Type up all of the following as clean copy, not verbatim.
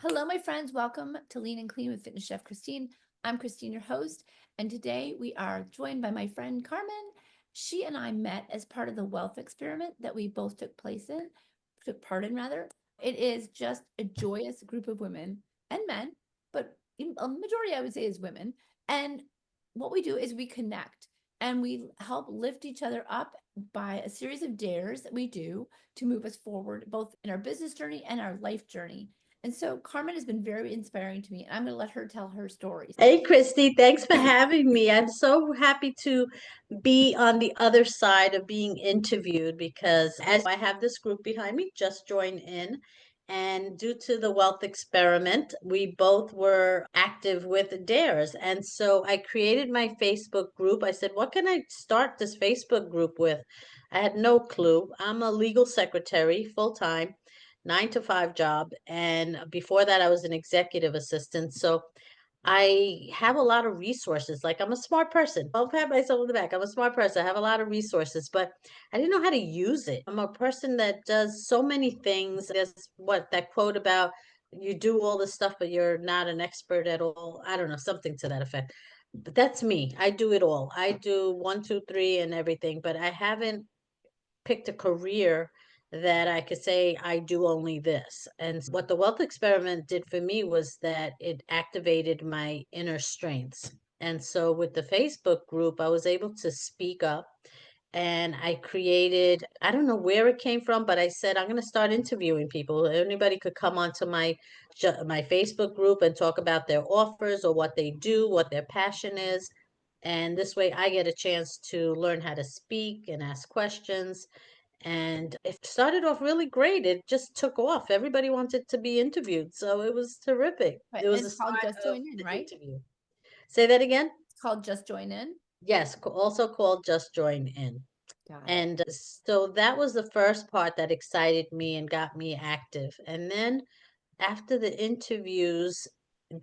Hello, my friends. Welcome to Lean and Clean with Fitness Chef Christine. I'm Christine, your host, and today we are joined by my friend Carmen. She and I met as part of the wealth experiment that we both took part in rather. It is just a joyous group of women and men, but a majority I would say is women. And what we do is we connect and we help lift each other up by a series of dares that we do to move us forward, both in our business journey and our life journey. And so Carmen has been very inspiring to me, and I'm going to let her tell her stories. Hey, Christy, thanks for having me. I'm so happy to be on the other side of being interviewed because as I have this group behind me, just joined in. And due to the wealth experiment, we both were active with dares. And so I created my Facebook group. I said, what can I start this Facebook group with? I had no clue. I'm a legal secretary, full time, 9 to 5 job. And before that, I was an executive assistant. So I have a lot of resources. Like I'm a smart person. I'll pat myself on the back. I'm a smart person. I have a lot of resources, but I didn't know how to use it. I'm a person that does so many things. There's what that quote about you do all this stuff, but you're not an expert at all. I don't know, something to that effect. But that's me. I do it all. I do one, two, three, and everything, but I haven't picked a career that I could say I do only this. And what the wealth experiment did for me was that it activated my inner strengths. And so with the Facebook group, I was able to speak up and I created, I don't know where it came from, but I said, I'm going to start interviewing people. Anybody could come onto my Facebook group and talk about their offers or what they do, what their passion is. And this way I get a chance to learn how to speak and ask questions. And it started off really great. It just took off. Everybody wanted to be interviewed. So it was terrific. Right. It was And the it's called start Just of Join In, the right? interview. Say that again? It's called Just Join In. Yes, also called Just Join In. Got it. And so that was the first part that excited me and got me active. And then after the interviews,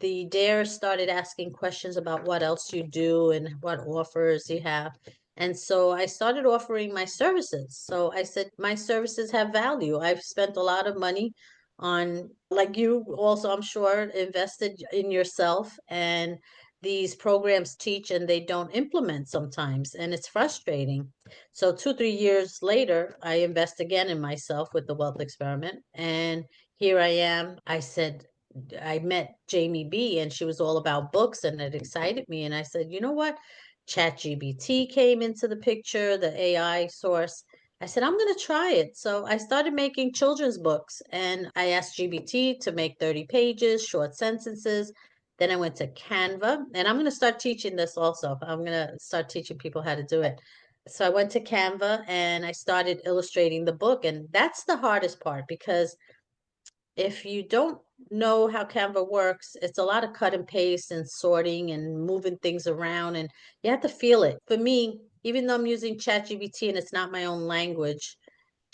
the dare started asking questions about what else you do and what offers you have. And so I started offering my services. So I said, my services have value. I've spent a lot of money on, like you also, I'm sure, invested in yourself. And these programs teach and they don't implement sometimes. And it's frustrating. So 2, 3 years later, I invest again in myself with the wealth experiment. And here I am. I said, I met Jamie B and she was all about books and it excited me. And I said, you know what? ChatGPT came into the picture, the AI source. I said, I'm going to try it. So I started making children's books and I asked GBT to make 30 pages, short sentences. Then I went to Canva and I'm going to start teaching this also. I'm going to start teaching people how to do it. So I went to Canva and I started illustrating the book. And that's the hardest part because if you don't know how Canva works, it's a lot of cut and paste and sorting and moving things around, and you have to feel it. For me, even though I'm using ChatGPT and it's not my own language,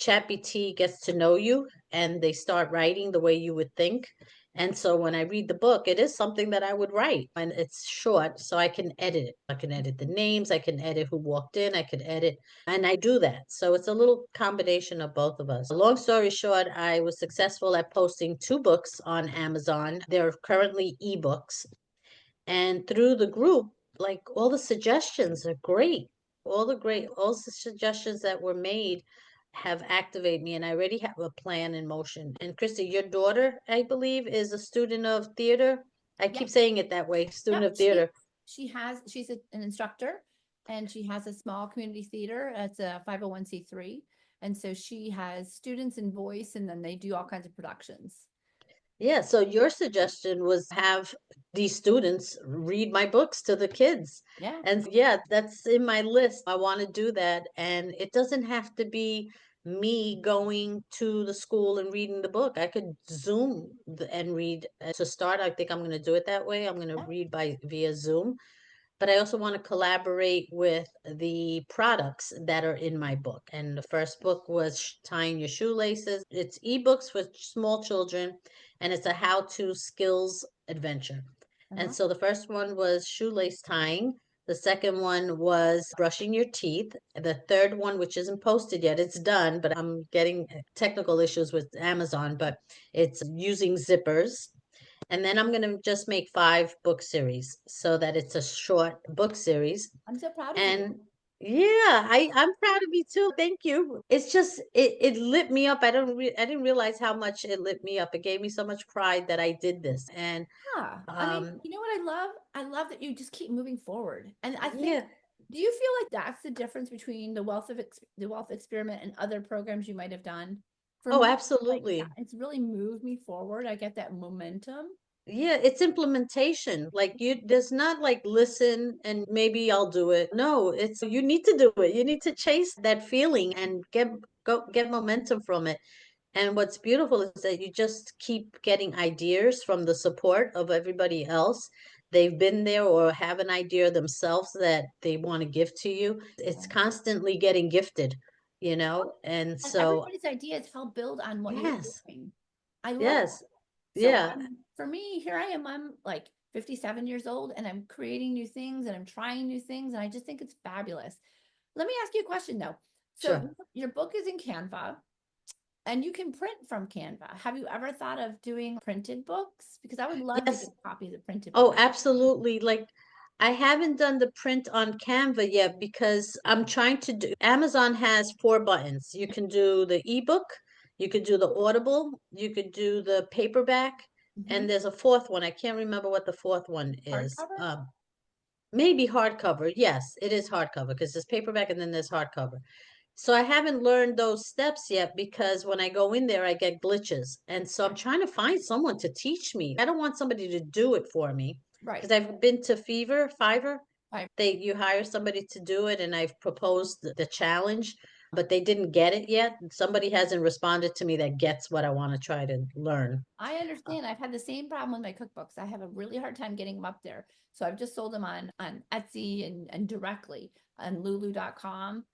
ChatGPT gets to know you and they start writing the way you would think. And so when I read the book, it is something that I would write and it's short, so I can edit it. I can edit the names, I can edit who walked in, I could edit, and I do that. So it's a little combination of both of us. Long story short, I was successful at posting 2 books on Amazon. They're currently ebooks. And through the group, like all the suggestions are great. All the suggestions that were made have activated me, and I already have a plan in motion. And Christy, your daughter, I believe, is a student of theater. I keep Yes. saying it that way, student Yep. of theater. She's an instructor and she has a small community theater. It's a 501(c)(3). And so she has students in voice and then they do all kinds of productions. Yeah, so your suggestion was have these students read my books to the kids. Yeah. And yeah, that's in my list. I want to do that. And it doesn't have to be me going to the school and reading the book. I could Zoom and read. To start, I think I'm going to do it that way. I'm going to Yeah. read by via Zoom, but I also want to collaborate with the products that are in my book. And the first book was Tying Your Shoelaces. It's ebooks for small children, and it's a how-to skills adventure. And Uh-huh. so the first one was shoelace tying. The second one was brushing your teeth. The third one, which isn't posted yet, it's done, but I'm getting technical issues with Amazon, but it's using zippers. And then I'm going to just make 5 book series so that it's a short book series. I'm so proud of you. And yeah, I'm proud of you too. Thank you. It's just it lit me up. I didn't realize how much it lit me up. It gave me so much pride that I did this. And Yeah. I mean, you know what I love? I love that you just keep moving forward. And I think, yeah. do you feel like that's the difference between the wealth experiment and other programs you might have done? For Oh, me, like, yeah, absolutely. it's really moved me forward. I get that momentum. Yeah, it's implementation. Like you, there's not like listen and maybe I'll do it. No, it's you need to do it. You need to chase that feeling and get momentum from it. And what's beautiful is that you just keep getting ideas from the support of everybody else. They've been there or have an idea themselves that they want to give to you. It's Yeah. constantly getting gifted. And And so, everybody's ideas help build on what you're yes, doing. I love that. yes, So yeah, for me, here I am. I'm like 57 years old and I'm creating new things and I'm trying new things. And I just think it's fabulous. Let me ask you a question though. So sure. your book is in Canva and you can print from Canva. Have you ever thought of doing printed books? Because I would love to Yes. get copies of printed Oh, books. absolutely. Like I haven't done the print on Canva yet because I'm trying to do Amazon has 4 buttons. You can do the ebook, you could do the Audible, you could do the paperback, Mhm. and there's a fourth one. I can't remember what the fourth one is. Hardcover? Maybe hardcover. Yes, it is hardcover because there's paperback and then there's hardcover. So I haven't learned those steps yet because when I go in there, I get glitches. And so I'm trying to find someone to teach me. I don't want somebody to do it for me Right. because I've been to Fiverr. Right. You hire somebody to do it and I've proposed the challenge, but they didn't get it yet. Somebody hasn't responded to me that gets what I want to try to learn. I Uh, understand. I've had the same problem with my cookbooks. I have a really hard time getting them up there. So I've just sold them on Etsy and directly on lulu.com.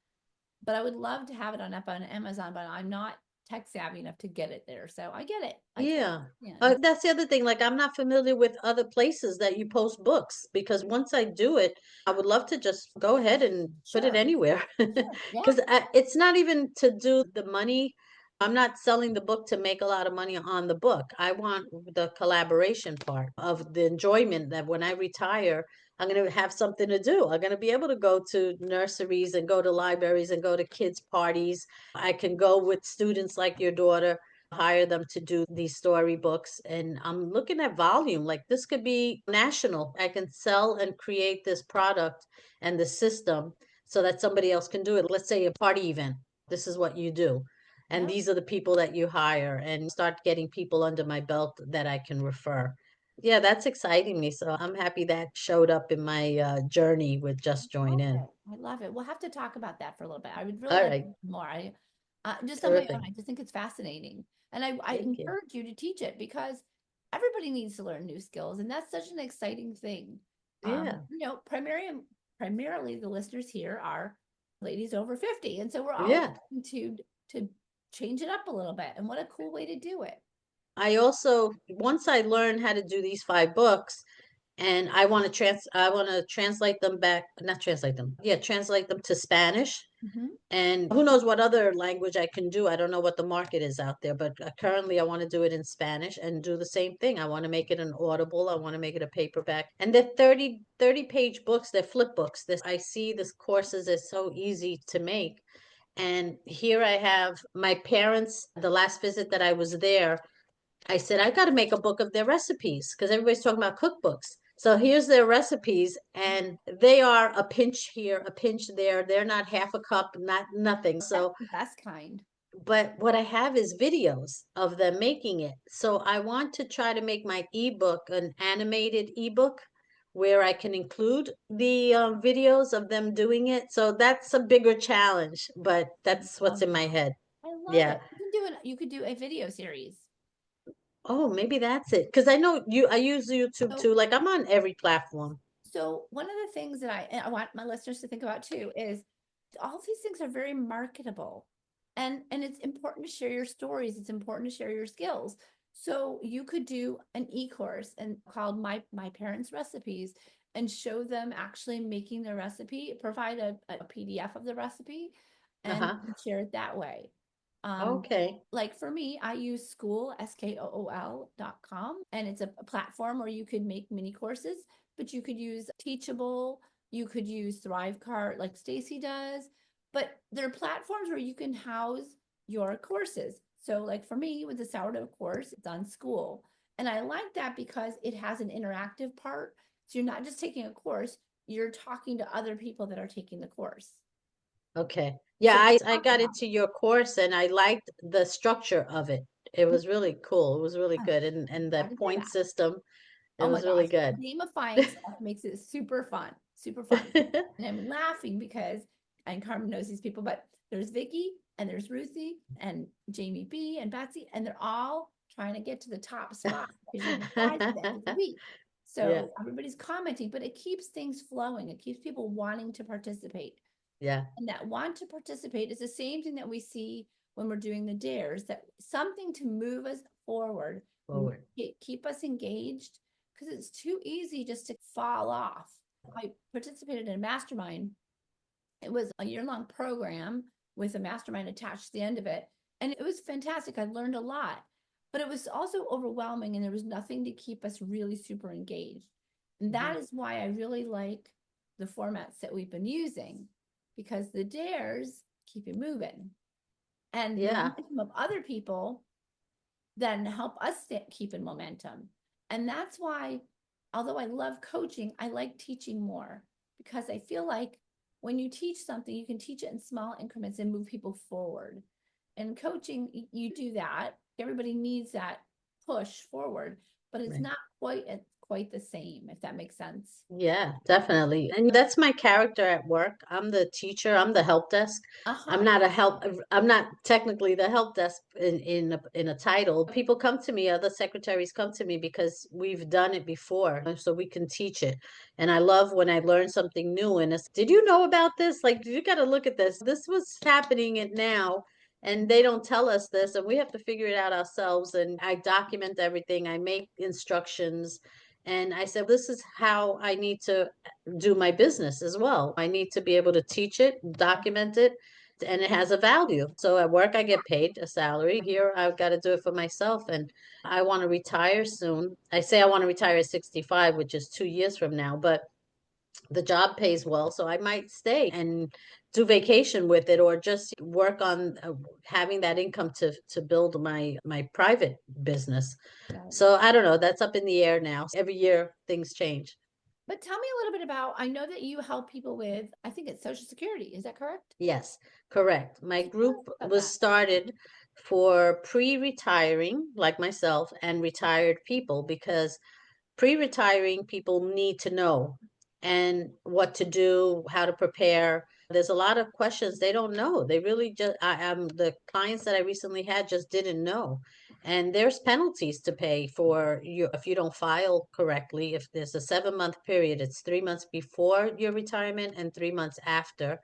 But I would love to have it up on Amazon, but I'm not tech savvy enough to get it there. So I get it. I totally Yeah. understand. That's the other thing. Like, I'm not familiar with other places that you post books because once I do it, I would love to just go ahead and put it Sure. anywhere. Sure. Yeah. Because it's not even to do the money. I'm not selling the book to make a lot of money on the book. I want the collaboration part of the enjoyment that when I retire, I'm going to have something to do. I'm going to be able to go to nurseries and go to libraries and go to kids' parties. I can go with students like your daughter, hire them to do these storybooks. And I'm looking at volume. Like this could be national. I can sell and create this product and the system so that somebody else can do it. Let's say a party event. This is what you do. And Yep. these are the people that you hire and start getting people under my belt that I can refer. Yeah, that's exciting me. So I'm happy that showed up in my journey with Just I Join love In. it. I love it. We'll have to talk about that for a little bit. I would really All like right. more. Just on my own, Terrific. I just think it's fascinating. And I Thank you. encourage you to teach it because everybody needs to learn new skills. And that's such an exciting thing. Yeah. Primarily the listeners here are ladies over 50. And so we're always Yeah. looking to change it up a little bit. And what a cool way to do it. I also, once I learn how to do these 5 books, and I want to translate them back, not translate them, yeah, translate them to Spanish. Mhm. And who knows what other language I can do. I don't know what the market is out there, but currently I want to do it in Spanish and do the same thing. I want to make it an Audible. I want to make it a paperback. And they're 30 page books. They're flip books. I see this courses is so easy to make. And here I have my parents, the last visit that I was there, I said, I got to make a book of their recipes because everybody's talking about cookbooks. So here's their recipes, and they are a pinch here, a pinch there. They're not half a cup, not nothing. That's So, the best kind. but what I have is videos of them making it. So I want to try to make my ebook an animated ebook where I can include the videos of them doing it. So that's a bigger challenge, but I that's what's love in my that. head. I love Yeah. it. You could do a video series. Oh, maybe that's it. Because I know I use YouTube So too. Like I'm on every platform. So one of the things that I want my listeners to think about too is all of these things are very marketable. And it's important to share your stories. It's important to share your skills. So you could do an e-course and called My Parents Recipes and show them actually making the recipe, provide a PDF of the recipe and Uh-huh. share it that way. Um, Okay. like for me, I use school, SKOOL.com, and it's a platform where you could make mini courses, but you could use Teachable, you could use Thrivecart like Stacey does, but there are platforms where you can house your courses. So like for me with the sourdough course, it's on school. And I like that because it has an interactive part. So you're not just taking a course, you're talking to other people that are taking the course. Okay. So Yeah, we I talk got about into your course and I liked the structure of it. It it. was really cool. It was really Yeah, good. I'm And glad the to hear point that. system, it Oh my was really gosh, good. gamifying stuff makes it super fun, super fun. And I'm laughing because, and Carmen knows these people, but there's Vicky and there's Ruthie and Jamie B and Betsy, and they're all trying to get to the top spot because you have a prize at the end of the week. Yeah, So everybody's commenting, but it keeps things flowing. It keeps people wanting to participate. yeah, And that want to participate is the same thing that we see when we're doing the dares, that something to move us forward, forward. keep us engaged, because it's too easy just to fall off. I participated in a mastermind. It was a year-long program with a mastermind attached to the end of it. And it was fantastic. I learned a lot, but it was also overwhelming and there was nothing to keep us really super engaged. And Mhm. that is why I really like the formats that we've been using, because the dares keep you moving and the Yeah, momentum of other people then help us keep in momentum. And that's why, although I love coaching, I like teaching more, because I feel like when you teach something, you can teach it in small increments and move people forward. And coaching, you do that. Everybody needs that push forward, but it's right. not quite the same, if that makes sense. Yeah, definitely. And that's my character at work. I'm the teacher, I'm the help desk. Uh-huh. I'm not technically the help desk in a title. People come to me, other secretaries come to me because we've done it before, and so we can teach it. And I love when I learn something new and it's, did you know about this? Like, you got to look at this. This was happening it now. And they don't tell us this, and we have to figure it out ourselves. And I document everything. I make instructions, and I said, this is how I need to do my business as well. I need to be able to teach it, document it, and it has a value. So at work, I get paid a salary. Here, I've got to do it for myself. And I want to retire soon. I say I want to retire at 65, which is 2 years from now, but the job pays well. So I might stay and do vacation with it, or just work on having that income to build my private business. Right. So I don't know. That's up in the air now. Every year things change. But tell me a little bit about, I know that you help people with, I think it's Social Security. Is that correct? Yes, correct. My Tell group us about was that. started for pre-retiring, like myself, and retired people, because pre-retiring people need to know and what to do, how to prepare. There's a lot of questions they don't know. They really just, the clients that I recently had just didn't know. And there's penalties to pay for you if you don't file correctly. If there's a 7 month period, it's 3 months before your retirement and 3 months after.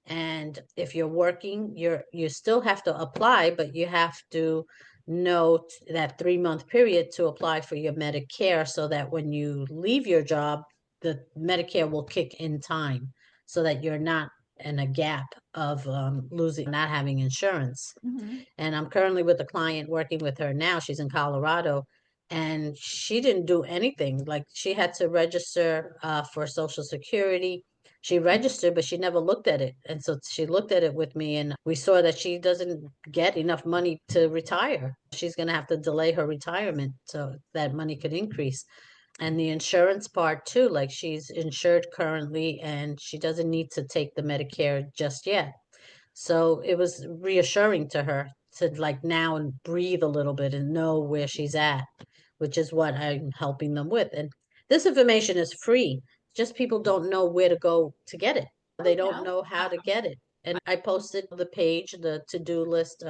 And if you're working, you still have to apply, but you have to know that 3 month period to apply for your Medicare, so that when you leave your job, the Medicare will kick in time, so that you're not in a gap of losing, not having insurance. Mhm. And I'm currently with a client working with her now. She's in Colorado, and she didn't do anything. Like, she had to register for Social Security. She registered, but she never looked at it. And so she looked at it with me, and we saw that she doesn't get enough money to retire. She's going to have to delay her retirement so that money could increase. And the insurance part too, like, she's insured currently and she doesn't need to take the Medicare just yet. So it was reassuring to her to, like, now and breathe a little bit and know where she's at, which is what I'm helping them with. And this information is free. Just people don't know where to go to get it. Oh, They don't no. know how to get it. And I posted the page, the to-do list,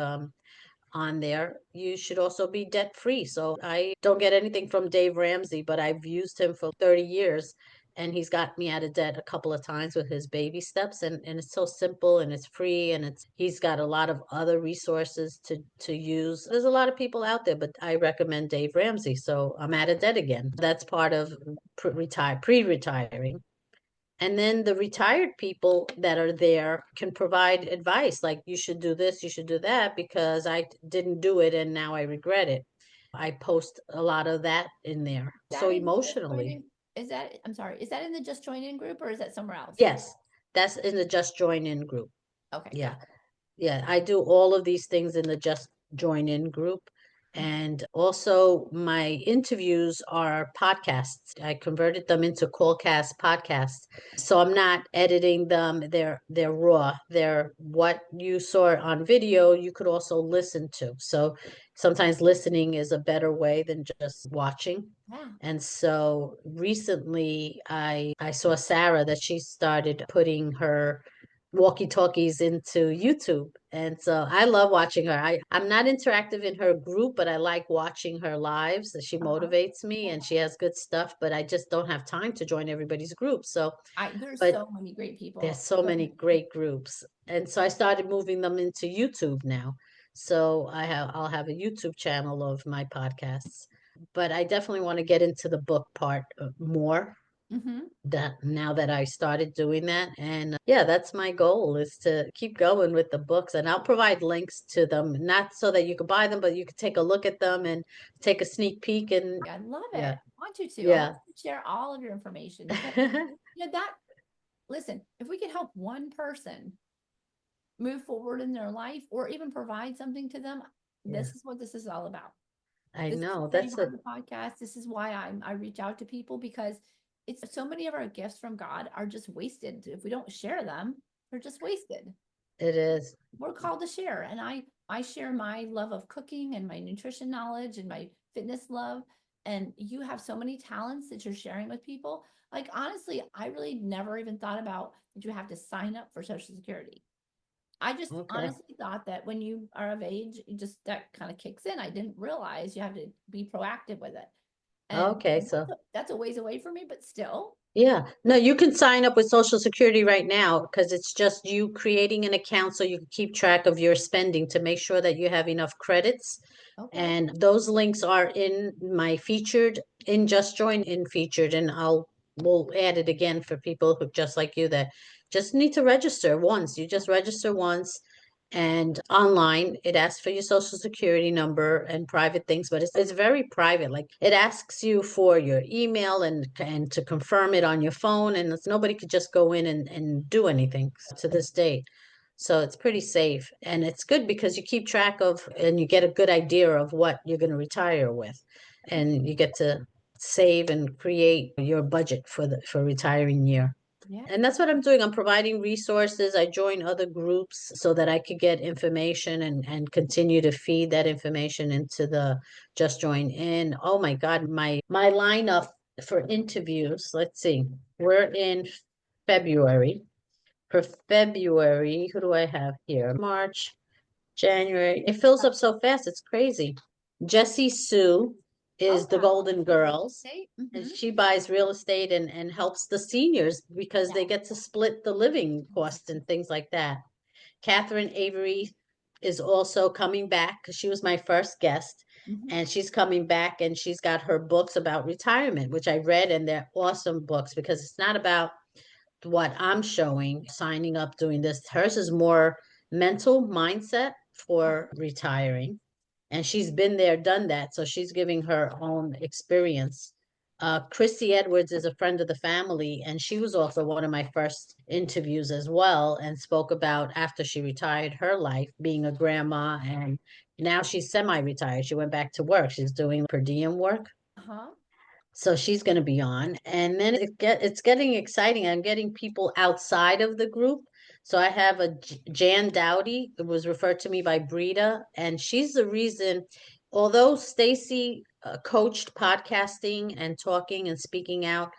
on there. You should also be debt free. So I don't get anything from Dave Ramsey, but I've used him for 30 years, and he's got me out of debt a couple of times with his baby steps. And it's so simple and it's free, and he's got a lot of other resources to use. There's a lot of people out there, but I recommend Dave Ramsey. So I'm out of debt again. That's part of pre-retiring. And then the retired people that are there can provide advice like, you should do this, you should do that, because I didn't do it and now I regret it. I post a lot of that in there. So That in Just emotionally. Join In, is that, I'm sorry, is that in the Just Join In group or is that somewhere else? Yes, that's in the Just Join In group. Okay, Yeah. got Yeah, I do all of these things in the Just Join In group. it. Mhm. And also my interviews are podcasts. I converted them into Callcast podcasts. So I'm not editing them. They're raw. They're what you saw on video, you could also listen to. So sometimes listening is a better way than just watching. Yeah. And so recently I saw Sarah that she started putting her walkie-talkies into YouTube. And so I love watching her. I'm not interactive in her group, but I like watching her lives. She Uh-huh. motivates me and she has good stuff, but I just don't have time to join everybody's group. So, There's but so many great there's people. so So many many. great groups. And so I started moving them into YouTube now. So I'll have a YouTube channel of my podcasts. But I definitely want to get into the book part more, Mhm. that now that I started doing that. And yeah, that's my goal, is to keep going with the books, and I'll provide links to them, not so that you could buy them, but you could take a look at them and take a sneak peek. And I love it. yeah, I want you to. I want yeah. you to share all of your information because that listen, if we could help one person move forward in their life or even provide something to them, Yeah, this is what this is all about. I This is the know. same That's on a the podcast. This is why I reach out to people because it's so many of our gifts from God are just wasted. If we don't share them, they're just wasted. it is. We're called to share. And I share my love of cooking and my nutrition knowledge and my fitness love. And you have so many talents that you're sharing with people. Like honestly, I really never even thought about that you have to sign up for Social Security. I just Okay. honestly thought that when you are of age, you just that kind of kicks in. I didn't realize you have to be proactive with it. And Okay, so that's a ways away from me, but still. yeah. No, you can sign up with Social Security right now, because it's just you creating an account so you can keep track of your spending to make sure that you have enough credits. Okay. And those links are in my featured, in Just Join In featured, and we'll add it again for people who just like you that just need to register once. You just register once, and online it asks for your social security number and private things, but it's very private. Like, it asks you for your email and to confirm it on your phone, and nobody could just go in and do anything to this date. So it's pretty safe, and it's good because you keep track of and you get a good idea of what you're going to retire with, and you get to save and create your budget for the for retiring year. Yeah. And that's what I'm doing. I'm providing resources. I join other groups so that I could get information and continue to feed that information into the Just Join In. Oh my God, my lineup for interviews. Let's see. We're in February. For February, who do I have here? March, January. It fills up so fast. It's crazy. Jessie Sue Oh is the yeah. Golden Girls, and Mm-hmm. she buys real estate and helps the seniors because Yeah. they get to split the living costs Mhm. and things like that. Catherine Avery is also coming back because she was my first guest. Mhm. And she's coming back, and she's got her books about retirement, which I read, and they're awesome books because it's not about what I'm showing, signing up, doing this. Hers is more mental mindset for retiring. And she's been there, done that. So she's giving her own experience. Christy Edwards is a friend of the family, and she was also one of my first interviews as well, and spoke about after she retired her life being a grandma. And now she's semi-retired. She went back to work. She's doing per diem work, Uh-huh. so she's going to be on. And then it's getting exciting. I'm getting people outside of the group. So I have a Jan Dowdy. It was referred to me by Brita, and she's the reason. Although Stacey coached podcasting and talking and speaking out,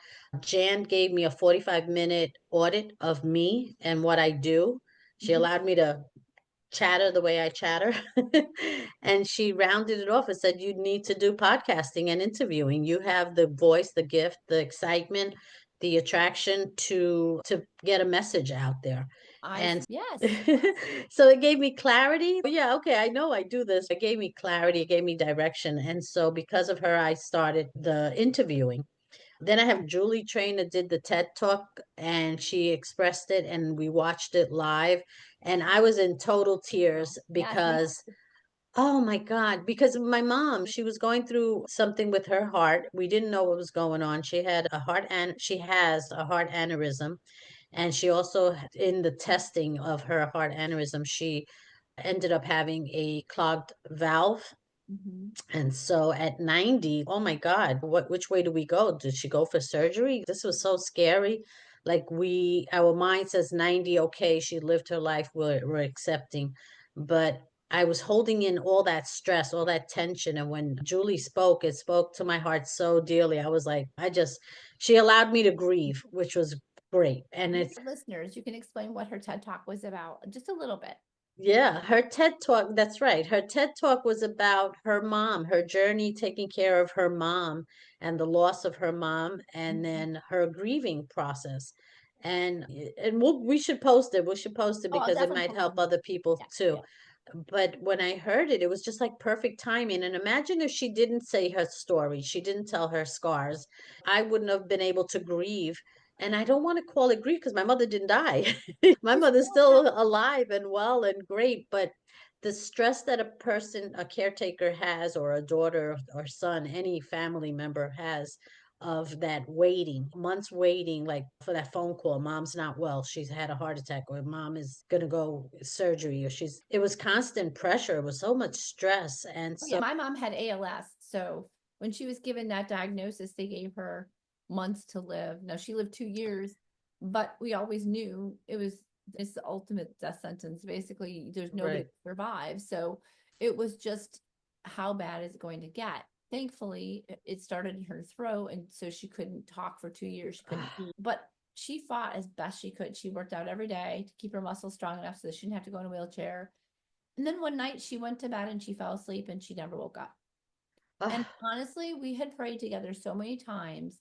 Jan gave me a 45-minute audit of me and what I do. She Mhm. allowed me to chatter the way I chatter. And she rounded it off and said, you need to do podcasting and interviewing. You have the voice, the gift, the excitement, the attraction to get a message out there. And Yes. so it gave me clarity. Yeah, okay, I know I do this. It gave me clarity, it gave me direction. And so because of her, I started the interviewing. Then I have Julie Trainor did the TED Talk and she expressed it and we watched it live. And I was in total tears Yes, me. because, oh my God, because my mom, she was going through something with her heart. We didn't know what was going on. She had a heart and she has a heart aneurysm. And she also, in the testing of her heart aneurysm, she ended up having a clogged valve. Mhm. And so at 90, oh my God, which way do we go? Did she go for surgery? This was so scary. Like our mind says 90, okay, she lived her life, we're accepting. But I was holding in all that stress, all that tension. And when Julie spoke, it spoke to my heart so dearly. I was like, she allowed me to grieve, which was great. And And it's for listeners, you can explain what her TED Talk was about just a little bit. Yeah, her TED Talk, that's right. Her TED Talk was about her mom, her journey taking care of her mom and the loss of her mom, and Mhm. then her grieving process. And we should post it. We should post it Oh, I'll because it definitely might post help them. other people Yeah, too. yeah. But when I heard it, it was just like perfect timing. And imagine if she didn't say her story, she didn't tell her scars. I wouldn't have been able to grieve. And I don't want to call it grief because my mother didn't die. My You mother's still have, still alive and well and great, but the stress that a caretaker has, or a daughter or son, any family member has, of that waiting, months waiting, like for that phone call, mom's not well, she's had a heart attack, or mom is going to go surgery, or it was constant pressure. It was so much stress. And oh, yeah, so, my mom had ALS. So when she was given that diagnosis, they gave her months to live. Now she lived 2 years, but we always knew it's the ultimate death sentence. Basically, there's nobody right. to survive. So it was just how bad is it going to get? Thankfully, it started in her throat, and so she couldn't talk for 2 years. She couldn't eat, but she fought as best she could. She worked out every day to keep her muscles strong enough so that she didn't have to go in a wheelchair. And then one night she went to bed and she fell asleep and she never woke up. And honestly, we had prayed together so many times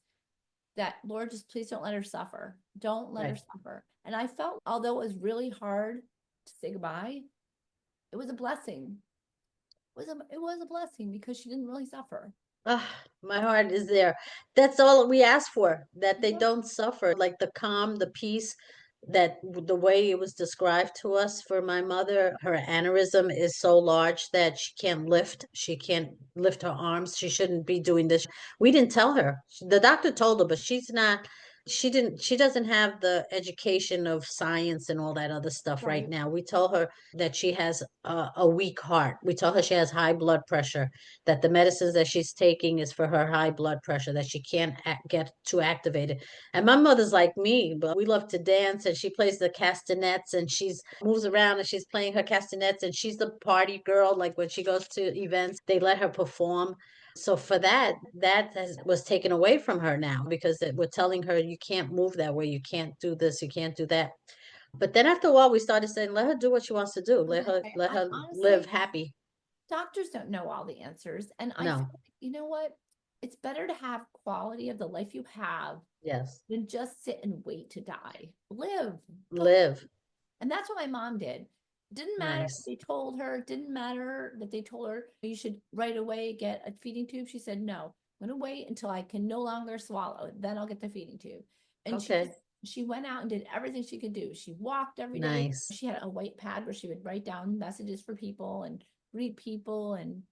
that, Lord, just please don't let her suffer. Don't let her Right. suffer. And I felt, although it was really hard to say goodbye, it was a blessing. It was a blessing because she didn't really suffer. Ah, my heart is there. That's all we ask for, that they Yeah. don't suffer. Like the calm, the peace, that the way it was described to us for my mother, her aneurysm is so large that she can't lift. She can't lift her arms. She shouldn't be doing this. We didn't tell her. The doctor told her, but she doesn't have the education of science and all that other stuff right Right. now. We tell her that she has a weak heart. We tell her she has high blood pressure, that the medicines that she's taking is for her high blood pressure, that she can't get too activated. And my mother's like me, but we love to dance, and she plays the castanets, and she's moves around and she's playing her castanets, and she's the party girl. Like when she goes to events, they let her perform. So for was taken away from her now because we're telling her you can't move that way, you can't do this, you can't do that. But then after a while, we started saying, let her do what she wants to do. Let I her live honestly, happy. doctors don't know all the answers. And I feel No, like, you know what? It's better to have quality of the life you have yes, than just sit and wait to die. Live, go ahead. live. And that's what my mom did. Didn't matter if Nice. they told her, didn't matter that they told her you should right away get a feeding tube. She said, no, I'm going to wait until I can no longer swallow. Then I'll get the feeding tube. And Okay. she went out and did everything she could do. She walked every day. Nice. She had a white pad where she would write down messages for people and greet people. And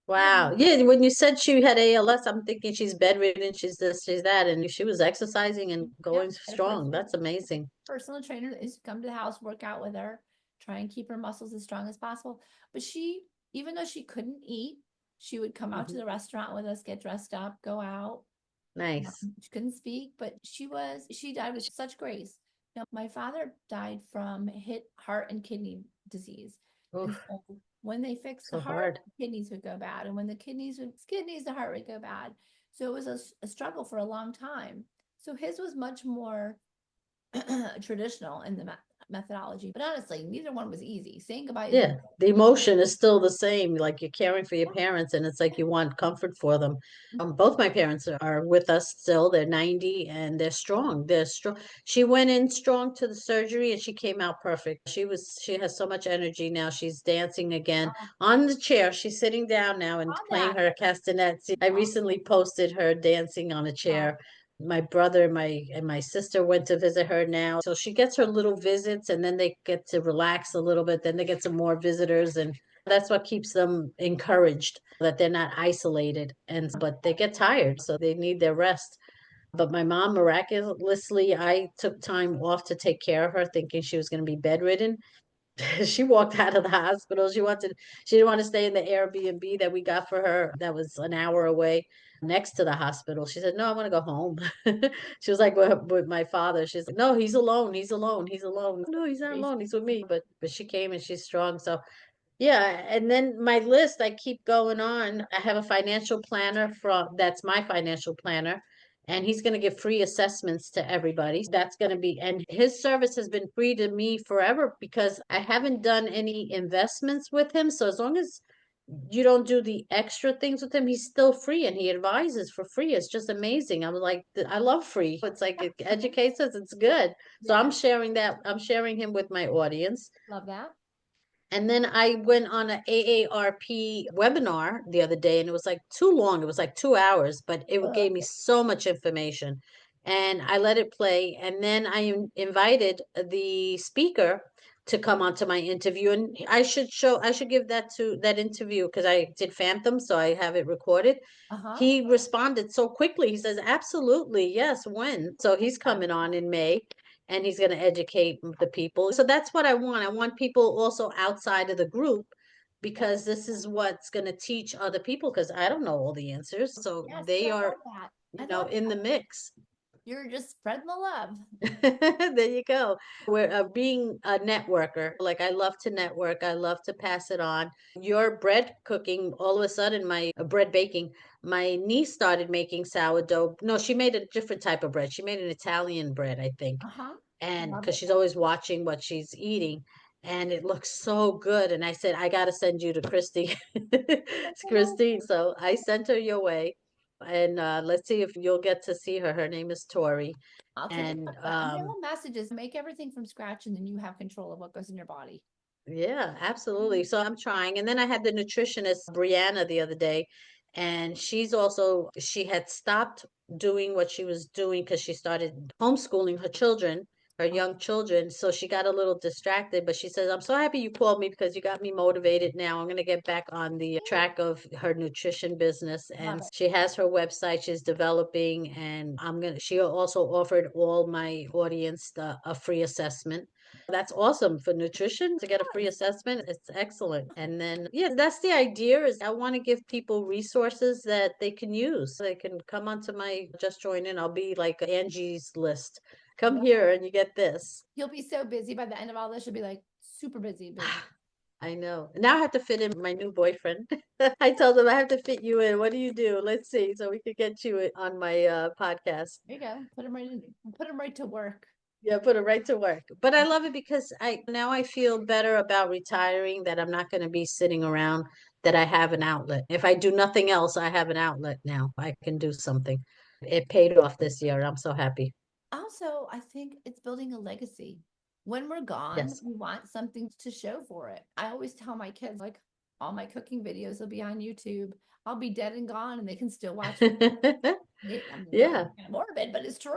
yeah, Wow. Yeah, when you said she had ALS, I'm thinking she's bedridden, she's this, she's that, and she was exercising and yep, going had a strong. That's amazing. personal trainer that used to come to the house, work out with her, try and keep her muscles as strong as possible. But she, even though she couldn't eat, she would come out to Mhm. the restaurant with us, get dressed up, go out. Nice. She couldn't speak, but she died with such grace. Now, my father died from hit heart and kidney disease. And Oof, so when they fixed the so heart, hard. kidneys would go bad. And when the kidneys, the heart would go bad. So it was a struggle for a long time. So his was much more traditional in the methodology. But honestly, neither one was easy. Saying goodbye is Yeah, the emotion is still the same. Like you're caring for your parents, and it's like you want comfort for them. Both my parents are with us still. They're 90 and they're strong. They're strong. She went in strong to the surgery and she came out perfect. She has so much energy now. She's dancing again on the chair. She's sitting down now and on playing that. her castanets. I Awesome. recently posted her dancing on a chair. My brother and my sister went to visit her now. So she gets her little visits and then they get to relax a little bit. Then they get some more visitors and that's what keeps them encouraged that they're not isolated. And but they get tired, so they need their rest. But my mom, miraculously, I took time off to take care of her, thinking she was going to be bedridden. She walked out of the hospital. She didn't want to stay in the Airbnb that we got for her. That was an hour away next to the hospital. She said, "No, I want to go home." She was like with my father. She's like, "No, he's alone. He's alone. He's alone." No, he's not Praise alone. He's with me. But she came and she's strong. So yeah, and then my list, I keep going on. I have a financial planner that's my financial planner, and he's going to give free assessments to everybody. That's going to be, and his service has been free to me forever because I haven't done any investments with him. So as long as you don't do the extra things with him, he's still free and he advises for free. It's just amazing. I'm like, I love free. It's like it educates us. It's good. So Yeah, I'm sharing that. I'm sharing him with my audience. love that. And then I went on an AARP webinar the other day, and it was like too long. It was like 2 hours, but it Ugh. gave me so much information. And I let it play. And then invited the speaker to come onto my interview. And I should give that interview because I did Phantom, so I have it recorded. Uh-huh. He responded so quickly. He says, absolutely, yes, when? So he's Yeah. coming on in May and he's going to educate the people. So that's what I want. I want people also outside of the group Yes. because this is what's going to teach other people because I don't know all the answers. So Yes, but they I are, love that. I love in the that. mix. You're just spreading the love. There you go. We're being a networker. Like I love to network. I love to pass it on. Your bread cooking, all of a sudden, my bread baking, my niece started making sourdough. No, she made a different type of bread. She made an Italian bread, I think. Uh-huh. And Love because it. she's always watching what she's eating. And it looks so good. And I said, I got to send you to Christy. That's Christine. amazing. So I sent her your way. And let's see if you'll get to see her. Her name is Tori. I'll take a And look, but my whole message is make everything from scratch and then you have control of what goes in your body. yeah, absolutely. So I'm trying. And then I had the nutritionist, Brianna, the other day, and she had stopped doing what she was doing because she started homeschooling her children, her young children. So she got a little distracted, but she says, I'm so happy you called me because you got me motivated now. I'm going to get back on the track of her nutrition business. Love And it. she has her website she's developing. And she also offered all my audience a free assessment. That's awesome for nutrition to get a free Yes. assessment. It's excellent. And then, yeah, that's the idea is I want to give people resources that they can use. They can come onto my just join in. I'll be like Angie's list. Come Love it. here and you get this. You'll be so busy by the end of all this. You'll be like super busy, busy. I know. Now I have to fit in my new boyfriend. I told him I have to fit you in. What do you do? Let's see. So we could get you on my podcast. There you go. Put them right in. Put them right to work. Yeah, put it right to work. But I love it because I feel better about retiring that I'm not going to be sitting around, that I have an outlet. If I do nothing else, I have an outlet now. I can do something. It paid off this year. I'm so happy. Also, I think it's building a legacy. When we're gone, Yes. we want something to show for it. I always tell my kids, like, all my cooking videos will be on YouTube. I'll be dead and gone, and they can still watch me. I'm really Yeah. kind of morbid, but it's true.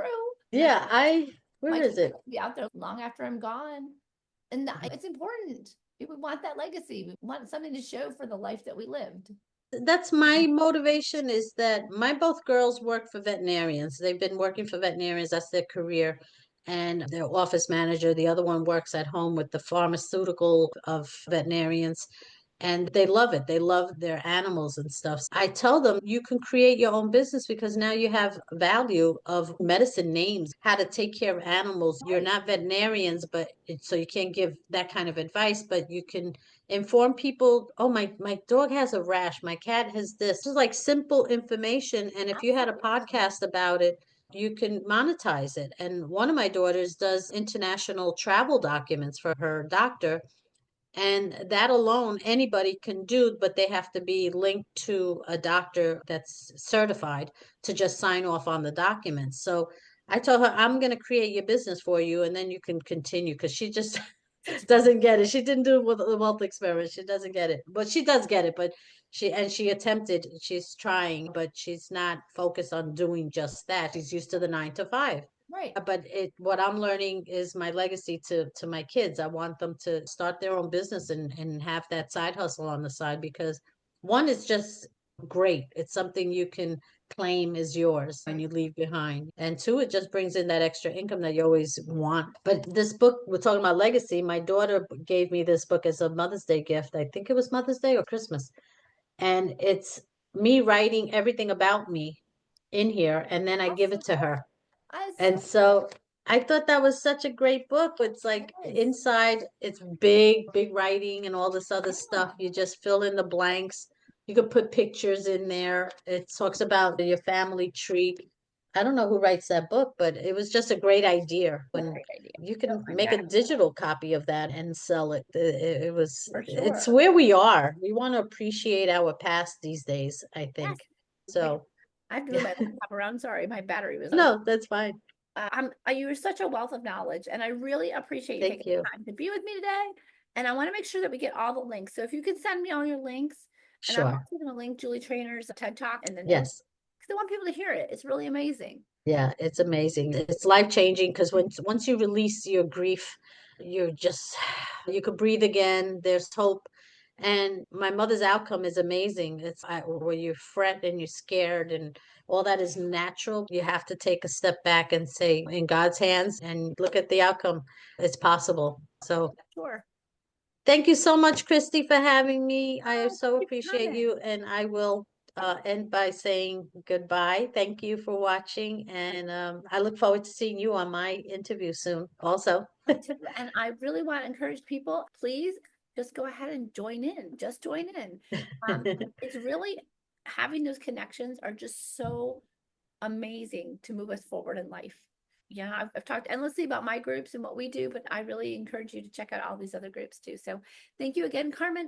And I Yeah, where my is kids it? will be out there long after I'm gone. And it's important. We want that legacy. We want something to show for the life that we lived. That's my motivation is that my both girls work for veterinarians. They've been working for veterinarians, that's their career. And their office manager, the other one works at home with the pharmaceutical of veterinarians. And they love it. They love their animals and stuff. I tell them you can create your own business because now you have value of medicine names, how to take care of animals. You're Right. not veterinarians, but so you can't give that kind of advice, but you can inform people, oh, my dog has a rash, my cat has this. This is like simple information. And if you had a Absolutely. podcast about it, you can monetize it. And one of my daughters does international travel documents for her doctor. And that alone, anybody can do, but they have to be linked to a doctor that's certified to just sign off on the documents. So I told her, I'm going to create your business for you, and then you can continue because she just Such a good. doesn't get it. She didn't do it with the wealth experiment. She doesn't get it, but she does get it. But She attempted, she's trying, but she's not focused on doing just that. She's used to the 9 to 5. Right. But what I'm learning is my legacy to my kids. I want them to start their own business and have that side hustle on the side, because one is just great. It's something you can claim as yours when you leave behind. And two, it just brings in that extra income that you always want. But this book, we're talking about legacy. My daughter gave me this book as a Mother's Day gift. I think it was Mother's Day or Christmas. And it's me writing everything about me in here, and then I That's give so it to cool. her. That is And so so I thought that was such a great book. It's like nice. inside, it's big, big writing and all this other Yeah. stuff. You just fill in the blanks. You could put pictures in there. It talks about your family tree. I don't know who writes that book, but it was just a great idea. What a When great idea. you No, can make a congrats, digital copy of that and sell it. It was, for it's sure. where we are. We want to appreciate our past these days, I Yes. think. Wait, So, I have to move yeah. my laptop around. Sorry, my battery was on. No, that's fine. You are such a wealth of knowledge, and I really appreciate you Thank taking you. the time to be with me today. And I want to make sure that we get all the links. So if you could send me all your links, and I'm Sure. also going to link Julie Trainor's TED Talk in the notes Yes. because I want people to hear it. It's really amazing. Yeah, it's amazing. It's life changing, because once you release your grief, you're just you could breathe again. There's hope. And my mother's outcome is amazing. Where you fret and you're scared and all that is natural. You have to take a step back and say, in God's hands, and look at the outcome. It's possible. So Sure. thank you so much, Christy, for having me. I Oh, so thank you for appreciate coming. you, and I will end by saying goodbye. Thank you for watching, and I look forward to seeing you on my interview soon also. Me too. And I really want to encourage people, please just go ahead and join in. Just join in. It's really having those connections are just so amazing to move us forward in life. Yeah, I've talked endlessly about my groups and what we do, but I really encourage you to check out all these other groups too. So thank you again, Carmen.